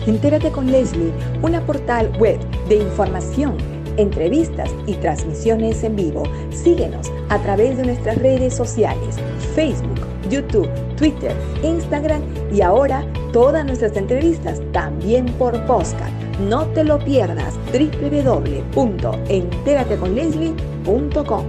Entérate con Leslie, una portal web de información, entrevistas y transmisiones en vivo. Síguenos a través de nuestras redes sociales, Facebook, YouTube, Twitter, Instagram y ahora todas nuestras entrevistas también por podcast. No te lo pierdas, www.enterateconleslie.com.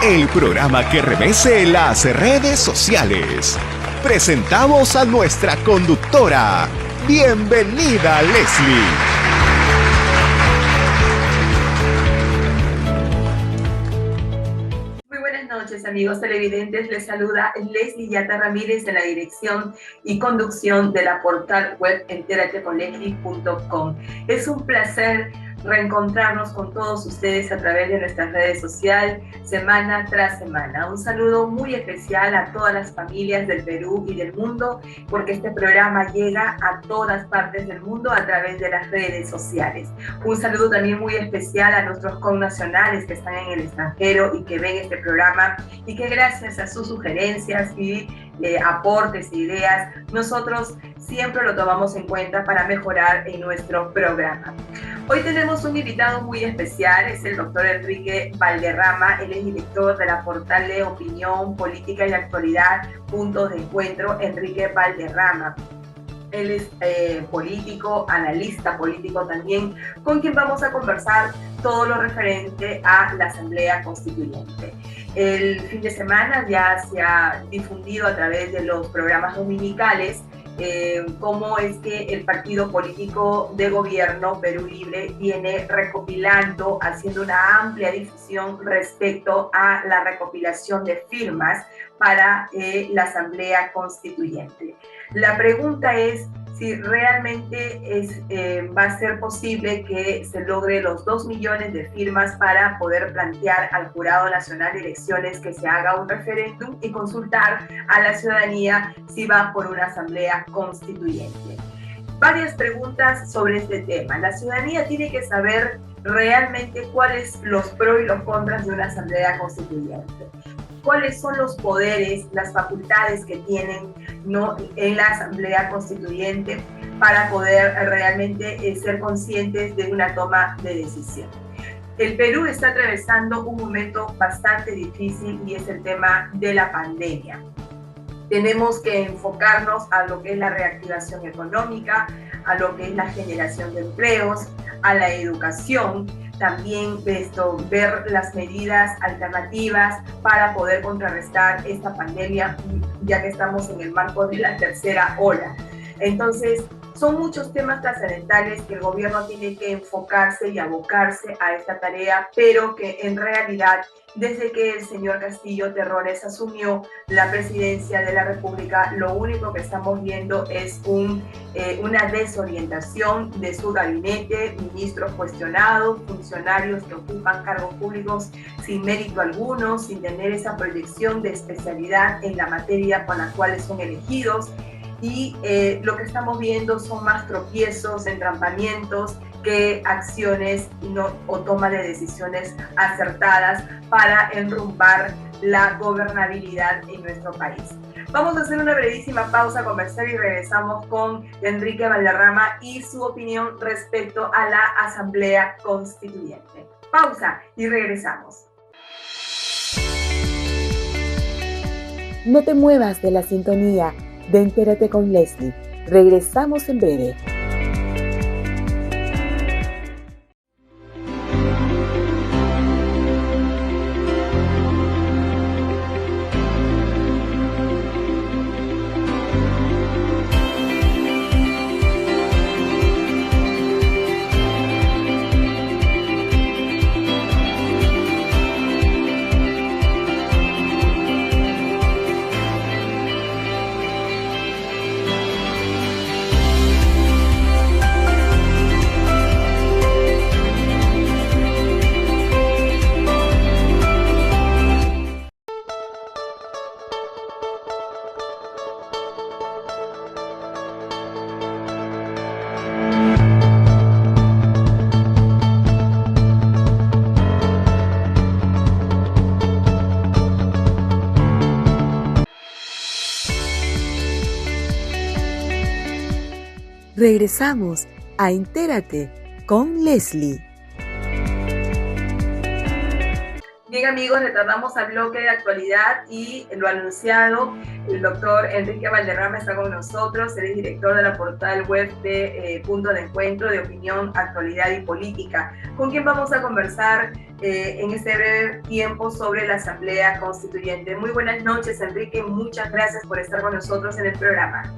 El programa que remece las redes sociales. Presentamos a nuestra conductora. Bienvenida, Leslie. Muy buenas noches, amigos televidentes. Les saluda Leslie Yata Ramírez de la dirección y conducción de la portal web enterateconleslie.com. Es un placer reencontrarnos con todos ustedes a través de nuestras redes sociales semana tras semana. Un saludo muy especial a todas las familias del Perú y del mundo, porque este programa llega a todas partes del mundo a través de las redes sociales. Un saludo también muy especial a nuestros connacionales que están en el extranjero y que ven este programa y que gracias a sus sugerencias y aportes e ideas, nosotros siempre lo tomamos en cuenta para mejorar en nuestro programa. Hoy tenemos un invitado muy especial, es el doctor Enrique Valderrama. Él es director de la portal de opinión, política y actualidad, Puntos de Encuentro, Enrique Valderrama. Él es político, analista político también, con quien vamos a conversar todo lo referente a la Asamblea Constituyente. El fin de semana ya se ha difundido a través de los programas dominicales cómo es que el partido político de gobierno Perú Libre viene recopilando, haciendo una amplia difusión respecto a la recopilación de firmas para la Asamblea Constituyente. La pregunta es si realmente va a ser posible que se logre los 2 millones de firmas para poder plantear al Jurado Nacional de Elecciones que se haga un referéndum y consultar a la ciudadanía si va por una asamblea constituyente. Varias preguntas sobre este tema. La ciudadanía tiene que saber realmente cuáles los pros y los contras de una asamblea constituyente. Cuáles son los poderes, las facultades que tienen en la Asamblea Constituyente para poder realmente ser conscientes de una toma de decisión. El Perú está atravesando un momento bastante difícil y es el tema de la pandemia. Tenemos que enfocarnos a lo que es la reactivación económica, a lo que es la generación de empleos, a la educación, también ver las medidas alternativas para poder contrarrestar esta pandemia, ya que estamos en el marco de la tercera ola. Entonces, son muchos temas trascendentales que el gobierno tiene que enfocarse y abocarse a esta tarea, pero que en realidad, desde que el señor Castillo Terrones asumió la presidencia de la República, lo único que estamos viendo es una desorientación de su gabinete, ministros cuestionados, funcionarios que ocupan cargos públicos sin mérito alguno, sin tener esa proyección de especialidad en la materia con la cual son elegidos. Y lo que estamos viendo son más tropiezos, entrampamientos que acciones o toma de decisiones acertadas para enrumbar la gobernabilidad en nuestro país. Vamos a hacer una brevísima pausa comercial y regresamos con Enrique Valderrama y su opinión respecto a la Asamblea Constituyente. Pausa y regresamos. No te muevas de la sintonía de Entérate con Leslie. Regresamos en breve. Regresamos a Entérate con Leslie. Bien, amigos, retornamos al bloque de actualidad y lo anunciado, el doctor Enrique Valderrama está con nosotros, él es director de la portal web de Punto de Encuentro de Opinión, Actualidad y Política, con quien vamos a conversar en este breve tiempo sobre la Asamblea Constituyente. Muy buenas noches, Enrique, muchas gracias por estar con nosotros en el programa.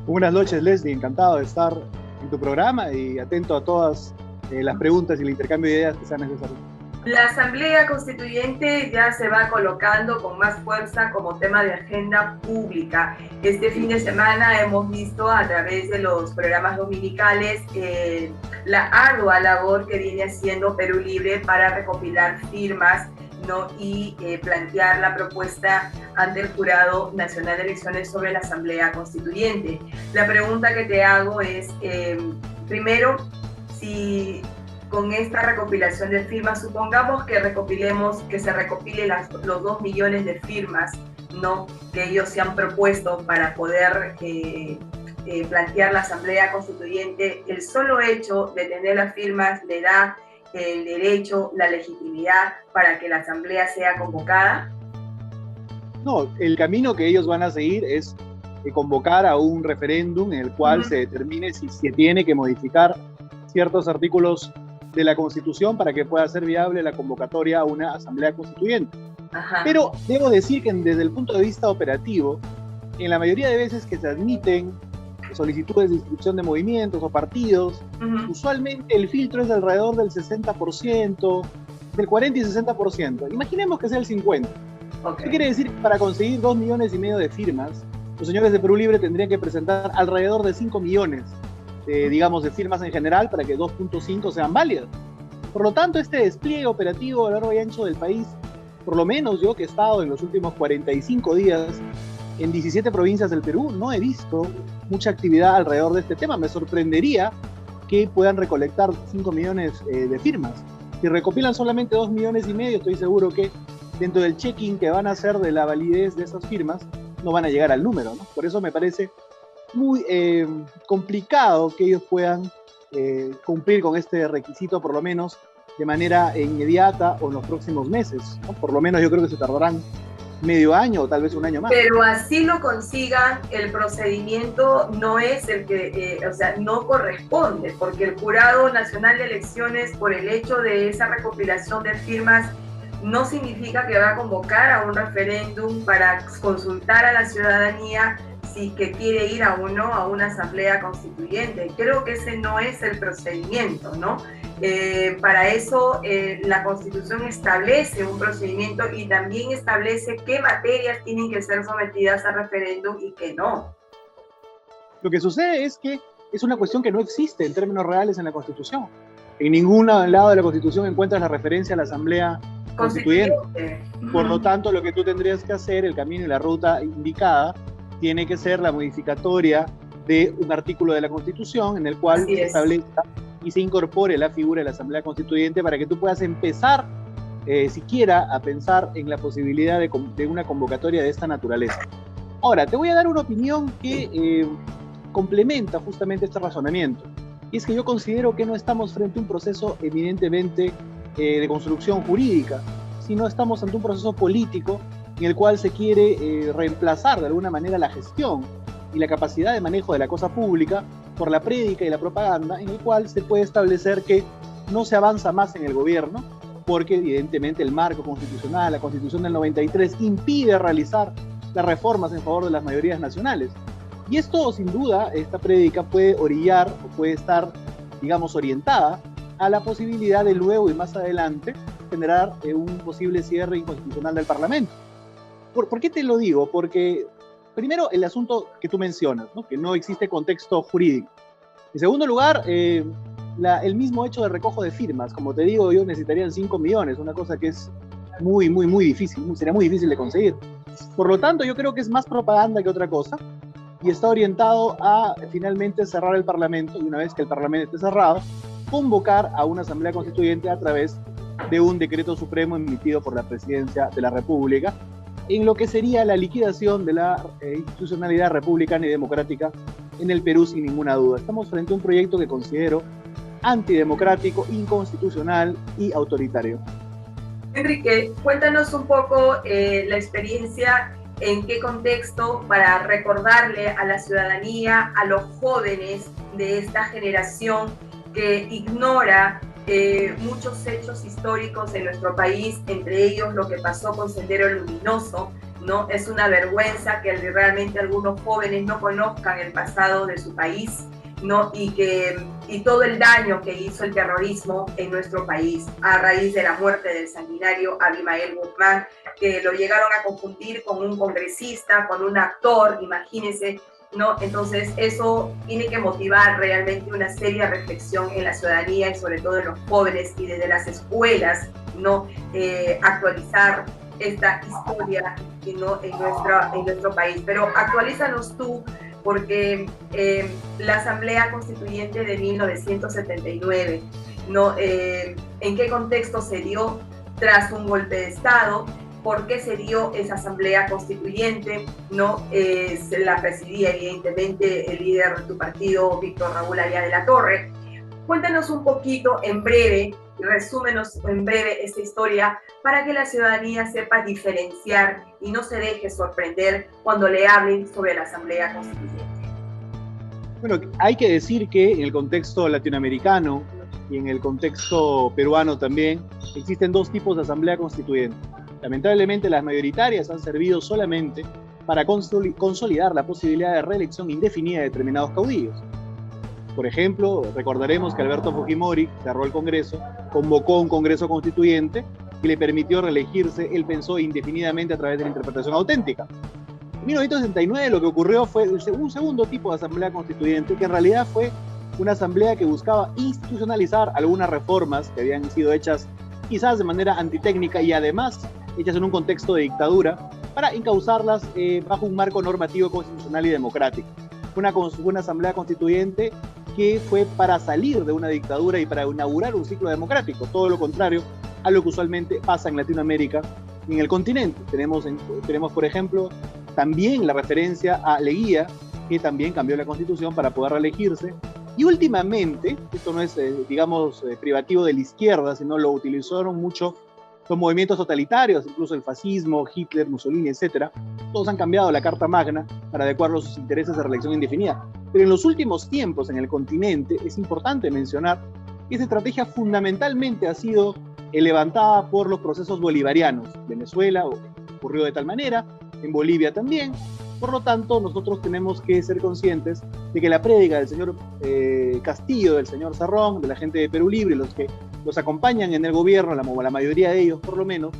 Buenas noches, Leslie, encantado de estar en tu programa y atento a todas las preguntas y el intercambio de ideas que sean necesarios. La Asamblea Constituyente ya se va colocando con más fuerza como tema de agenda pública. Este fin de semana hemos visto a través de los programas dominicales la ardua labor que viene haciendo Perú Libre para recopilar firmas, ¿no? Y plantear la propuesta ante el Jurado Nacional de Elecciones sobre la Asamblea Constituyente. La pregunta que te hago es, primero, si con esta recopilación de firmas, supongamos que se recopile los 2 millones de firmas, ¿no?, que ellos se han propuesto para poder plantear la Asamblea Constituyente, el solo hecho de tener las firmas le da el derecho, la legitimidad para que la Asamblea sea convocada. No, el camino que ellos van a seguir es convocar a un referéndum en el cual se determine si se tiene que modificar ciertos artículos de la Constitución para que pueda ser viable la convocatoria a una Asamblea Constituyente. Pero debo decir que desde el punto de vista operativo, en la mayoría de veces que se admiten solicitudes de inscripción de movimientos o partidos, usualmente el filtro es alrededor del 60%, del 40 y 60%. Imaginemos que sea el 50%. ¿Qué quiere decir? Que para conseguir 2,5 millones de firmas, los señores de Perú Libre tendrían que presentar alrededor de 5 millones de firmas en general para que 2,5 sean válidas. Por lo tanto, este despliegue operativo a lo largo y ancho del país, por lo menos yo que he estado en los últimos 45 días en 17 provincias del Perú, no he visto mucha actividad alrededor de este tema. Me sorprendería que puedan recolectar 5 millones de firmas. Si recopilan solamente 2,5 millones, estoy seguro que dentro del check-in que van a hacer de la validez de esas firmas, no van a llegar al número, ¿no? Por eso me parece muy complicado que ellos puedan cumplir con este requisito, por lo menos de manera inmediata o en los próximos meses, ¿no? Por lo menos yo creo que se tardarán medio año o tal vez un año más. Pero así lo consigan, el procedimiento no es el que, no corresponde, porque el Jurado Nacional de Elecciones, por el hecho de esa recopilación de firmas, no significa que va a convocar a un referéndum para consultar a la ciudadanía si que quiere ir a una asamblea constituyente. Creo que ese no es el procedimiento, ¿no? Para eso la Constitución establece un procedimiento y también establece qué materias tienen que ser sometidas a referéndum y qué no. Lo que sucede es que es una cuestión que no existe en términos reales en la Constitución. En ningún lado de la Constitución encuentras la referencia a la Asamblea Constituyente. Por lo tanto, lo que tú tendrías que hacer, el camino y la ruta indicada, tiene que ser la modificatoria de un artículo de la Constitución en el cual se establezca y se incorpore la figura de la Asamblea Constituyente para que tú puedas empezar siquiera a pensar en la posibilidad de una convocatoria de esta naturaleza. Ahora, te voy a dar una opinión que complementa justamente este razonamiento. Y es que yo considero que no estamos frente a un proceso eminentemente de construcción jurídica, sino estamos ante un proceso político en el cual se quiere reemplazar de alguna manera la gestión y la capacidad de manejo de la cosa pública por la prédica y la propaganda, en el cual se puede establecer que no se avanza más en el gobierno, porque evidentemente el marco constitucional, la Constitución del 93, impide realizar las reformas en favor de las mayorías nacionales. Y esto, sin duda, esta prédica puede orillar o puede estar, digamos, orientada a la posibilidad de luego y más adelante generar un posible cierre inconstitucional del Parlamento. ¿Por qué te lo digo? Porque, primero, el asunto que tú mencionas, ¿no? Que no existe contexto jurídico. En segundo lugar, el mismo hecho de recojo de firmas. Como te digo, yo necesitarían 5 millones, una cosa que es muy difícil, sería muy difícil de conseguir. Por lo tanto, yo creo que es más propaganda que otra cosa y está orientado a finalmente cerrar el Parlamento, y una vez que el Parlamento esté cerrado, convocar a una Asamblea Constituyente a través de un decreto supremo emitido por la Presidencia de la República, en lo que sería la liquidación de la institucionalidad republicana y democrática en el Perú sin ninguna duda. Estamos frente a un proyecto que considero antidemocrático, inconstitucional y autoritario. Enrique, cuéntanos un poco la experiencia, en qué contexto, para recordarle a la ciudadanía, a los jóvenes de esta generación que ignora muchos hechos históricos en nuestro país, entre ellos lo que pasó con Sendero Luminoso, ¿no? Es una vergüenza que realmente algunos jóvenes no conozcan el pasado de su país, ¿no? Y todo el daño que hizo el terrorismo en nuestro país a raíz de la muerte del sanguinario Abimael Guzmán, que lo llegaron a confundir con un congresista, con un actor, imagínense, ¿no? Entonces eso tiene que motivar realmente una seria reflexión en la ciudadanía y sobre todo en los jóvenes, y desde las escuelas, ¿no? Actualizar esta historia, ¿no? en nuestro país. Pero actualízanos tú, porque la Asamblea Constituyente de 1979, ¿no? ¿En qué contexto se dio? Tras un golpe de Estado. ¿Por qué se dio esa Asamblea Constituyente? ¿No? Se la presidía evidentemente el líder de tu partido, Víctor Raúl Allá de la Torre. Cuéntanos un poquito en breve, resúmenos en breve esta historia para que la ciudadanía sepa diferenciar y no se deje sorprender cuando le hablen sobre la Asamblea Constituyente. Bueno, hay que decir que en el contexto latinoamericano y en el contexto peruano también existen dos tipos de Asamblea Constituyente. Lamentablemente las mayoritarias han servido solamente para consolidar la posibilidad de reelección indefinida de determinados caudillos. Por ejemplo, recordaremos que Alberto Fujimori cerró el Congreso, convocó un Congreso Constituyente y le permitió reelegirse, él pensó, indefinidamente a través de la interpretación auténtica. En 1969 lo que ocurrió fue un segundo tipo de Asamblea Constituyente, que en realidad fue una asamblea que buscaba institucionalizar algunas reformas que habían sido hechas quizás de manera antitécnica y además hechas en un contexto de dictadura, para encauzarlas bajo un marco normativo constitucional y democrático. Fue una asamblea constituyente que fue para salir de una dictadura y para inaugurar un ciclo democrático, todo lo contrario a lo que usualmente pasa en Latinoamérica y en el continente. Tenemos, por ejemplo, también la referencia a Leguía, que también cambió la Constitución para poder reelegirse. Y últimamente, esto no es, privativo de la izquierda, sino lo utilizaron mucho los movimientos totalitarios, incluso el fascismo, Hitler, Mussolini, etc. Todos han cambiado la Carta Magna para adecuarlo a sus intereses de reelección indefinida. Pero en los últimos tiempos en el continente es importante mencionar que esa estrategia fundamentalmente ha sido levantada por los procesos bolivarianos. Venezuela ocurrió de tal manera, en Bolivia también. Por lo tanto, nosotros tenemos que ser conscientes de que la prédica del señor Castillo, del señor Cerrón, de la gente de Perú Libre, los que los acompañan en el gobierno, la mayoría de ellos por lo menos,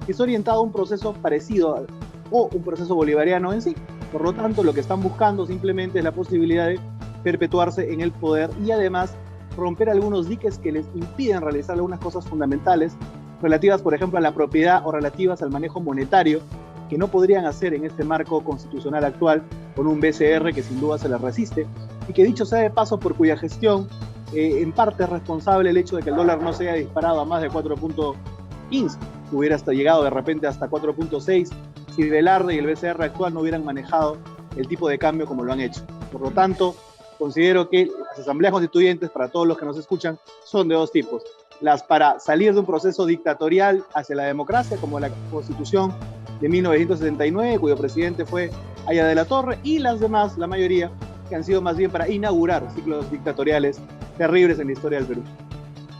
es orientado a un proceso parecido o un proceso bolivariano en sí. Por lo tanto, lo que están buscando simplemente es la posibilidad de perpetuarse en el poder y además romper algunos diques que les impiden realizar algunas cosas fundamentales relativas, por ejemplo, a la propiedad o relativas al manejo monetario, que no podrían hacer en este marco constitucional actual con un BCR que sin duda se les resiste y que, dicho sea de paso, por cuya gestión en parte es responsable el hecho de que el dólar no se haya disparado a más de 4.15, hubiera llegado de repente hasta 4.6 si Velarde y el BCR actual no hubieran manejado el tipo de cambio como lo han hecho. Por lo tanto, considero que las asambleas constituyentes, para todos los que nos escuchan, son de dos tipos: las para salir de un proceso dictatorial hacia la democracia, como la Constitución de 1979, cuyo presidente fue Allá de la Torre, y las demás, la mayoría, que han sido más bien para inaugurar ciclos dictatoriales terribles en la historia del Perú.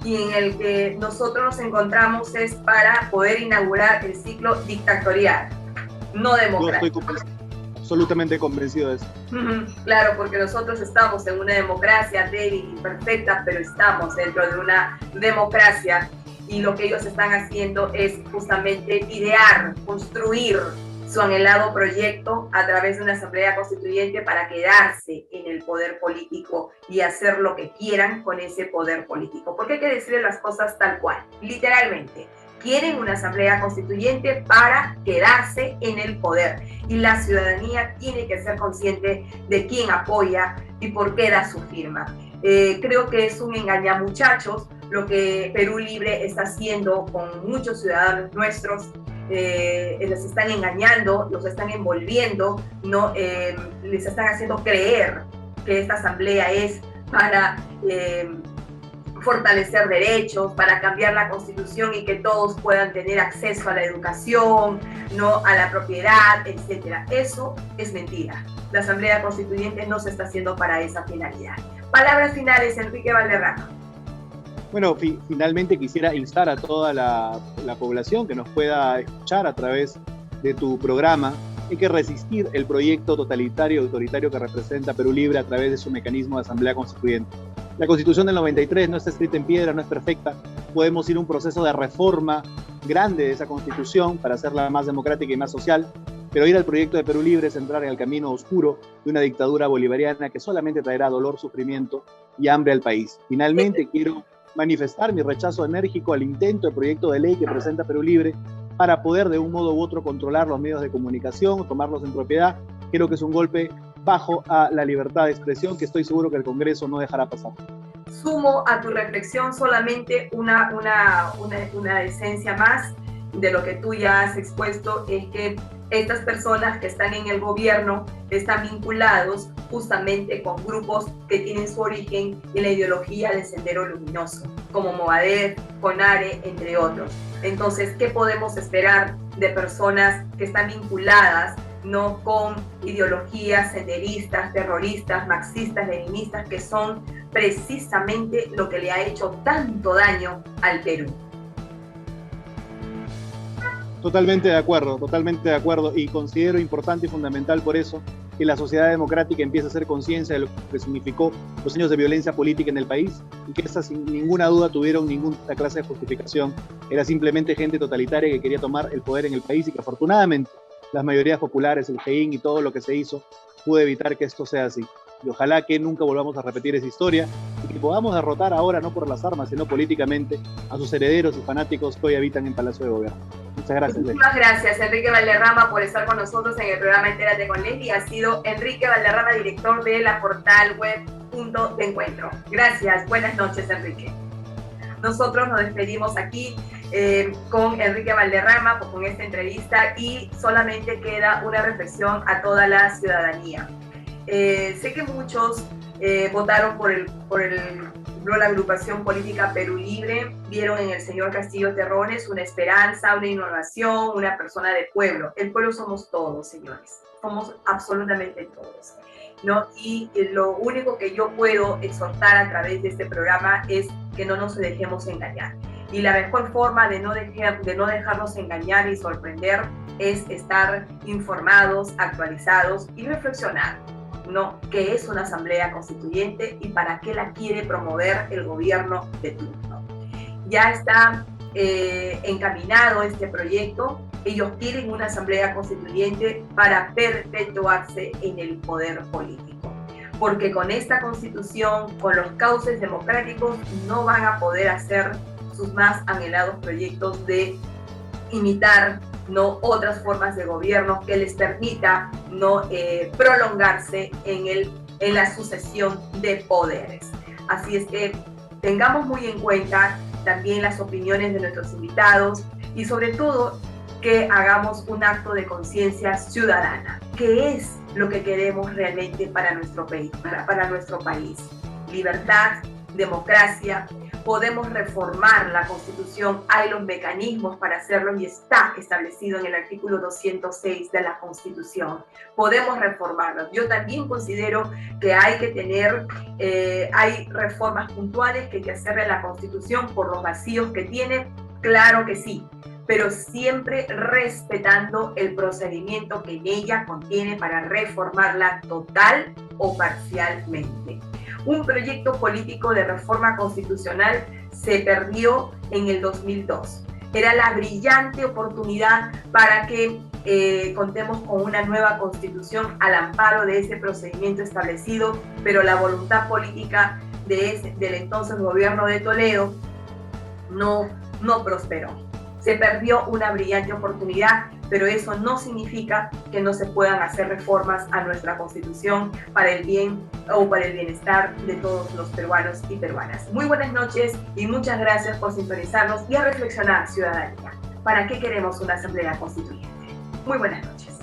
Y en el que nosotros nos encontramos es para poder inaugurar el ciclo dictatorial, no democrático. Yo estoy absolutamente convencido de eso. Claro, porque nosotros estamos en una democracia débil, imperfecta, pero estamos dentro de una democracia, y lo que ellos están haciendo es justamente idear, construir su anhelado proyecto a través de una asamblea constituyente para quedarse en el poder político y hacer lo que quieran con ese poder político. Porque hay que decirle las cosas tal cual, literalmente. Quieren una asamblea constituyente para quedarse en el poder, y la ciudadanía tiene que ser consciente de quién apoya y por qué da su firma. Creo que es un engañamuchachos lo que Perú Libre está haciendo con muchos ciudadanos nuestros. Les están engañando, los están envolviendo, ¿no? Les están haciendo creer que esta asamblea es para fortalecer derechos, para cambiar la Constitución y que todos puedan tener acceso a la educación, ¿no?, a la propiedad, etc. Eso es mentira. La Asamblea Constituyente no se está haciendo para esa finalidad. Palabras finales, Enrique Valderrama. Bueno, finalmente quisiera instar a toda la población que nos pueda escuchar a través de tu programa. Hay que resistir el proyecto totalitario y autoritario que representa Perú Libre a través de su mecanismo de Asamblea Constituyente. La Constitución del 93 no está escrita en piedra, no es perfecta. Podemos ir a un proceso de reforma grande de esa Constitución para hacerla más democrática y más social, pero ir al proyecto de Perú Libre es entrar en el camino oscuro de una dictadura bolivariana que solamente traerá dolor, sufrimiento y hambre al país. Finalmente, quiero manifestar mi rechazo enérgico al intento de proyecto de ley que presenta Perú Libre para poder de un modo u otro controlar los medios de comunicación, tomarlos en propiedad. Creo que es un golpe bajo a la libertad de expresión que estoy seguro que el Congreso no dejará pasar. Sumo a tu reflexión solamente una esencia más de lo que tú ya has expuesto, es que estas personas que están en el gobierno están vinculados justamente con grupos que tienen su origen en la ideología del Sendero Luminoso, como Movadef, CONARE, entre otros. Entonces, ¿qué podemos esperar de personas que están vinculadas, no, con ideologías senderistas, terroristas, marxistas, leninistas, que son precisamente lo que le ha hecho tanto daño al Perú? Totalmente de acuerdo, y considero importante y fundamental por eso que la sociedad democrática empiece a hacer conciencia de lo que significó los años de violencia política en el país y que estas sin ninguna duda tuvieron ninguna clase de justificación. Era simplemente gente totalitaria que quería tomar el poder en el país y que afortunadamente las mayorías populares, el GEIN y todo lo que se hizo pudo evitar que esto sea así. Y ojalá que nunca volvamos a repetir esa historia y que podamos derrotar ahora, no por las armas, sino políticamente, a sus herederos y fanáticos que hoy habitan en Palacio de Gobierno. Muchas gracias. Muchísimas gracias, Enrique Valderrama, por estar con nosotros en el programa Entérate con Leslie. Ha sido Enrique Valderrama, director de la portal web Punto de Encuentro. Gracias, buenas noches, Enrique. Nosotros nos despedimos aquí con Enrique Valderrama, con esta entrevista, y solamente queda una reflexión a toda la ciudadanía. Sé que muchos votaron por la agrupación política Perú Libre, vieron en el señor Castillo Terrones una esperanza, una innovación, una persona de pueblo. El pueblo somos todos, señores, somos absolutamente todos, ¿no? Y lo único que yo puedo exhortar a través de este programa es que no nos dejemos engañar. Y la mejor forma de no dejarnos engañar y sorprender es estar informados, actualizados y reflexionar, ¿no?, qué es una asamblea constituyente y para qué la quiere promover el gobierno de turno. Ya está encaminado este proyecto. Ellos quieren una asamblea constituyente para perpetuarse en el poder político, porque con esta constitución, con los cauces democráticos, no van a poder hacer sus más anhelados proyectos de imitar, ¿no?, otras formas de gobierno que les permita, ¿no?, prolongarse en la sucesión de poderes. Así es que tengamos muy en cuenta también las opiniones de nuestros invitados y sobre todo que hagamos un acto de conciencia ciudadana. ¿Qué es lo que queremos realmente para nuestro país? Para nuestro país. Libertad, democracia. Podemos reformar la Constitución, hay los mecanismos para hacerlo y está establecido en el artículo 206 de la Constitución. Podemos reformarlo. Yo también considero que hay que tener, hay reformas puntuales que hay que hacerle a la Constitución por los vacíos que tiene, claro que sí, pero siempre respetando el procedimiento que en ella contiene para reformarla total o parcialmente. Un proyecto político de reforma constitucional se perdió en el 2002. Era la brillante oportunidad para que contemos con una nueva constitución al amparo de ese procedimiento establecido, pero la voluntad política del entonces gobierno de Toledo no prosperó. Se perdió una brillante oportunidad, pero eso no significa que no se puedan hacer reformas a nuestra Constitución para el bien o para el bienestar de todos los peruanos y peruanas. Muy buenas noches y muchas gracias por sintonizarnos y a reflexionar, ciudadanía. ¿Para qué queremos una asamblea constituyente? Muy buenas noches.